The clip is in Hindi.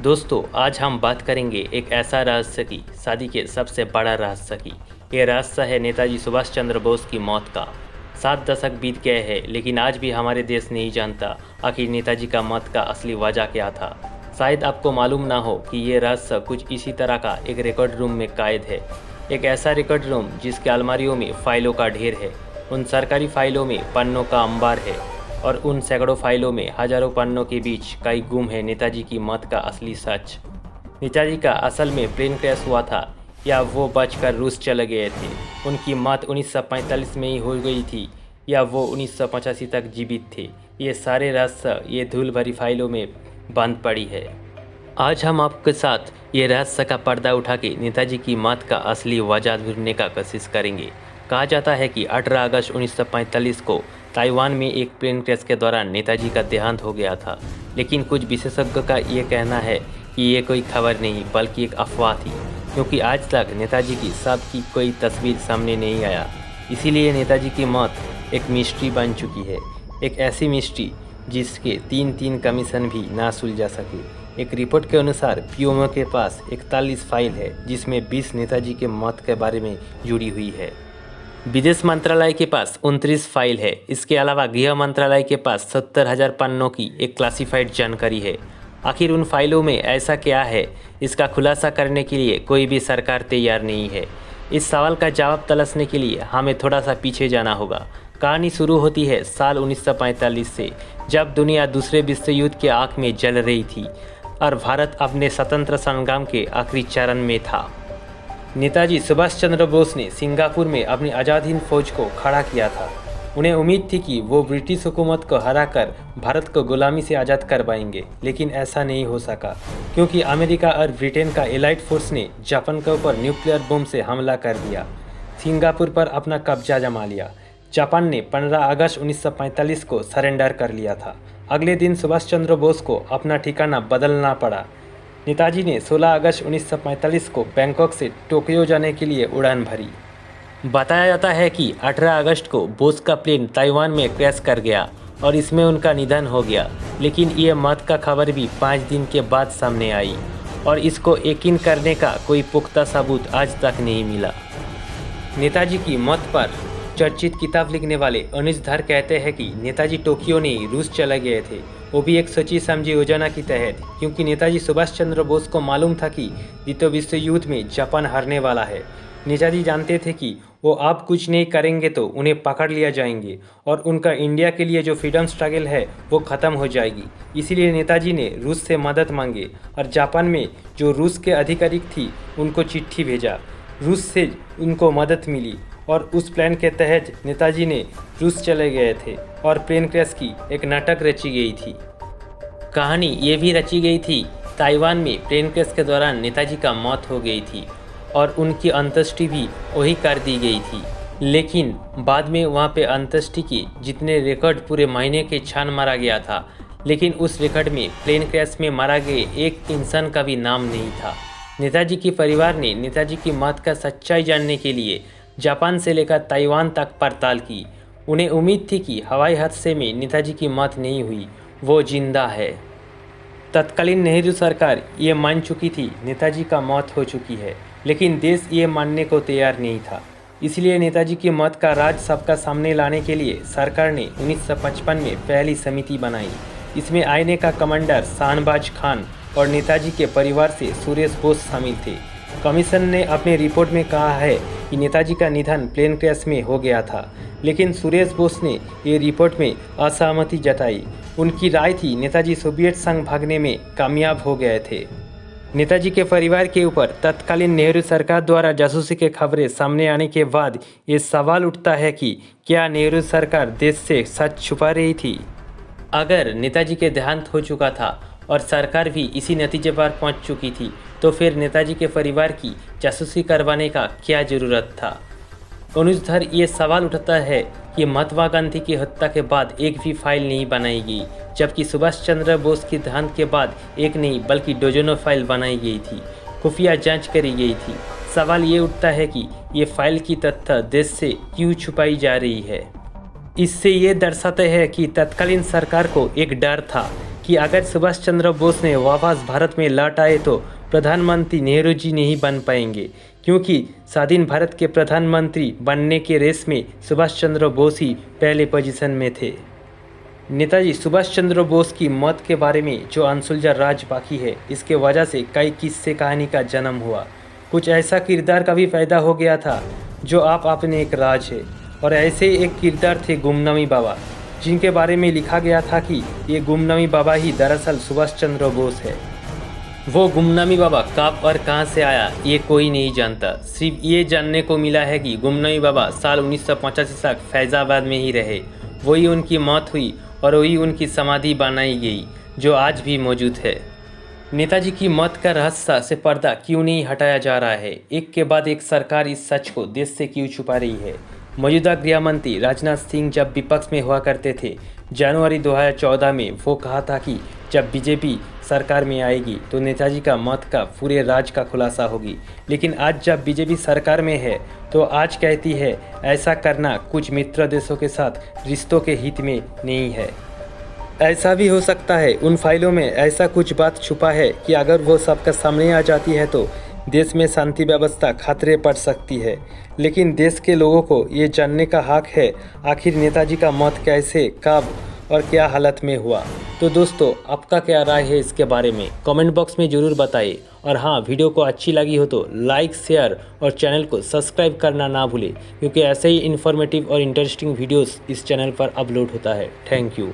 दोस्तों, आज हम बात करेंगे एक ऐसा रहस्य की, शादी के सबसे बड़ा रहस्य की। ये रहस्य है नेताजी सुभाष चंद्र बोस की मौत का। 7 दशक बीत गए हैं, लेकिन आज भी हमारे देश नहीं जानता आखिर नेताजी का मौत का असली वजह क्या था। शायद आपको मालूम ना हो कि ये रहस्य कुछ इसी तरह का एक रिकॉर्ड रूम में कैद है। एक ऐसा रिकॉर्ड रूम जिसके अलमारियों में फाइलों का ढेर है। उन सरकारी फाइलों में पन्नों का अंबार है और उन सैकड़ों फाइलों में हजारों पन्नों के बीच कई गुम है नेताजी की मौत का असली सच। नेताजी का असल में प्लेन क्रैश हुआ था या वो बचकर रूस चले गए थे। उनकी मौत 1945 में ही हो गई थी या वो 1985 तक जीवित थे। ये सारे रहस्य ये धूल भरी फाइलों में बंद पड़ी है। आज हम आपके साथ ये रहस्य का पर्दा उठा के नेताजी की मौत का असली वजह ढूंढने का कोशिश करेंगे। कहा जाता है कि 18 अगस्त 1945 को ताइवान में एक प्लेन क्रैश के दौरान नेताजी का देहांत हो गया था, लेकिन कुछ विशेषज्ञों का ये कहना है कि ये कोई खबर नहीं बल्कि एक अफवाह थी, क्योंकि आज तक नेताजी की शव की कोई तस्वीर सामने नहीं आया। इसीलिए नेताजी की मौत एक मिस्ट्री बन चुकी है, एक ऐसी मिस्ट्री जिसके 3 कमीशन भी ना सुलझा सके। एक रिपोर्ट के अनुसार पीएमओ के पास 41 फाइल है, जिसमें 20 नेताजी के मौत के बारे में जुड़ी हुई है। विदेश मंत्रालय के पास 29 फाइल है। इसके अलावा गृह मंत्रालय के पास 70,000 पन्नों की एक क्लासिफाइड जानकारी है। आखिर उन फाइलों में ऐसा क्या है, इसका खुलासा करने के लिए कोई भी सरकार तैयार नहीं है। इस सवाल का जवाब तलाशने के लिए हमें थोड़ा सा पीछे जाना होगा। कहानी शुरू होती है साल 1945 से, जब दुनिया दूसरे विश्व युद्ध के आग में जल रही थी और भारत अपने स्वतंत्र संग्राम के आखिरी चरण में था। नेताजी सुभाष चंद्र बोस ने सिंगापुर में अपनी आज़ाद हिंद फौज को खड़ा किया था। उन्हें उम्मीद थी कि वो ब्रिटिश हुकूमत को हराकर भारत को गुलामी से आज़ाद करवाएंगे, लेकिन ऐसा नहीं हो सका, क्योंकि अमेरिका और ब्रिटेन का एलाइड फोर्स ने जापान के ऊपर न्यूक्लियर बम से हमला कर दिया, सिंगापुर पर अपना कब्जा जमा लिया। जापान ने 15 अगस्त 1945 को सरेंडर कर लिया था। अगले दिन सुभाष चंद्र बोस को अपना ठिकाना बदलना पड़ा। नेताजी ने 16 अगस्त 1945 को बैंकॉक से टोक्यो जाने के लिए उड़ान भरी। बताया जाता है कि 18 अगस्त को बोस का प्लेन ताइवान में क्रैश कर गया और इसमें उनका निधन हो गया, लेकिन ये मौत का खबर भी 5 दिन के बाद सामने आई और इसको यकीन करने का कोई पुख्ता सबूत आज तक नहीं मिला। नेताजी की मौत पर चर्चित किताब लिखने वाले अनुज धर कहते हैं कि नेताजी टोक्यो नहीं रूस चले गए थे, वो भी एक सोची समझी योजना के तहत, क्योंकि नेताजी सुभाष चंद्र बोस को मालूम था कि द्वितीय विश्व युद्ध में जापान हारने वाला है। नेताजी जानते थे कि वो आप कुछ नहीं करेंगे तो उन्हें पकड़ लिया जाएंगे और उनका इंडिया के लिए जो फ्रीडम स्ट्रगल है वो ख़त्म हो जाएगी। इसीलिए नेताजी ने रूस से मदद मांगे और जापान में जो रूस के अधिकारिक थी उनको चिट्ठी भेजा। रूस से उनको मदद मिली और उस प्लान के तहत नेताजी ने रूस चले गए थे और प्लेन क्रैश की एक नाटक रची गई थी। कहानी ये भी रची गई थी ताइवान में प्लेन क्रैश के दौरान नेताजी का मौत हो गई थी और उनकी अंत्येष्टि भी वही कर दी गई थी, लेकिन बाद में वहाँ पे अंत्येष्टि के जितने रिकॉर्ड पूरे महीने के छान मारा गया था, लेकिन उस रिकॉर्ड में प्लेन क्रैश में मारा गए एक इंसान का भी नाम नहीं था। नेताजी के परिवार ने नेताजी की मौत का सच्चाई जानने के लिए जापान से लेकर ताइवान तक पड़ताल की। उन्हें उम्मीद थी कि हवाई हादसे में नेताजी की मौत नहीं हुई, वो जिंदा है। तत्कालीन नेहरू सरकार ये मान चुकी थी नेताजी का मौत हो चुकी है, लेकिन देश ये मानने को तैयार नहीं था। इसलिए नेताजी की मौत का राज सबका सामने लाने के लिए सरकार ने 1955 में पहली समिति बनाई। इसमें आईने का कमांडर शाहनवाज खान और नेताजी के परिवार से सुरेश बोस शामिल थे। कमीशन ने अपने रिपोर्ट में कहा है कि नेताजी का निधन प्लेन क्रैश में हो गया था, लेकिन सुरेश बोस ने ये रिपोर्ट में असहमति जताई। उनकी राय थी नेताजी सोवियत संघ भागने में कामयाब हो गए थे। नेताजी के परिवार के ऊपर तत्कालीन नेहरू सरकार द्वारा जासूसी के खबरें सामने आने के बाद ये सवाल उठता है कि क्या नेहरू सरकार देश से सच छुपा रही थी? अगर नेताजी के देहांत हो चुका था और सरकार भी इसी नतीजे पर पहुंच चुकी थी, तो फिर नेताजी के परिवार की जासूसी करवाने का क्या ज़रूरत था? अनुज धर ये सवाल उठाता है कि महात्मा गांधी की हत्या के बाद एक भी फाइल नहीं बनाई गई, जबकि सुभाष चंद्र बोस के देहांत के बाद एक नहीं बल्कि डजनों फाइल बनाई गई थी, खुफिया जांच करी गई थी। सवाल ये उठता है कि ये फाइल की तथ्य देश से क्यों छुपाई जा रही है? इससे ये दर्शाते हैं कि तत्कालीन सरकार को एक डर था कि अगर सुभाष चंद्र बोस ने वापस भारत में लौट आए तो प्रधानमंत्री नेहरू जी नहीं बन पाएंगे, क्योंकि स्वाधीन भारत के प्रधानमंत्री बनने के रेस में सुभाष चंद्र बोस ही पहले पोजीशन में थे। नेताजी सुभाष चंद्र बोस की मौत के बारे में जो अनसुलझा राज बाकी है, इसके वजह से कई किस्से कहानी का जन्म हुआ। कुछ ऐसा किरदार का भी पैदा हो गया था जो आप अपने एक राज है, और ऐसे एक किरदार थे गुमनामी बाबा, जिनके बारे में लिखा गया था कि ये गुमनामी बाबा ही दरअसल सुभाष चंद्र बोस है। वो गुमनामी बाबा कब और कहां से आया ये कोई नहीं जानता। सिर्फ ये जानने को मिला है कि गुमनामी बाबा साल 1985 तक फैज़ाबाद में ही रहे। वही उनकी मौत हुई और वही उनकी समाधि बनाई गई जो आज भी मौजूद है। नेताजी की मौत का रहस्य से पर्दा क्यों नहीं हटाया जा रहा है? एक के बाद एक सरकार इस सच को देश से क्यों छुपा रही है? मौजूदा गृह मंत्री राजनाथ सिंह जब विपक्ष में हुआ करते थे, जनवरी 2014 में वो कहा था कि जब बीजेपी सरकार में आएगी तो नेताजी का मौत का पूरे राज का खुलासा होगी। लेकिन आज जब बीजेपी सरकार में है तो आज कहती है ऐसा करना कुछ मित्र देशों के साथ रिश्तों के हित में नहीं है। ऐसा भी हो सकता है उन फाइलों में ऐसा कुछ बात छुपा है कि अगर वो सबका सामने आ जाती है तो देश में शांति व्यवस्था खतरे पड़ सकती है। लेकिन देश के लोगों को ये जानने का हक है आखिर नेताजी का मौत कैसे, कब और क्या हालत में हुआ। तो दोस्तों, आपका क्या राय है इसके बारे में कमेंट बॉक्स में ज़रूर बताइए। और हाँ, वीडियो को अच्छी लगी हो तो लाइक, शेयर और चैनल को सब्सक्राइब करना ना भूलें, क्योंकि ऐसे ही इन्फॉर्मेटिव और इंटरेस्टिंग वीडियोस इस चैनल पर अपलोड होता है। Thank you.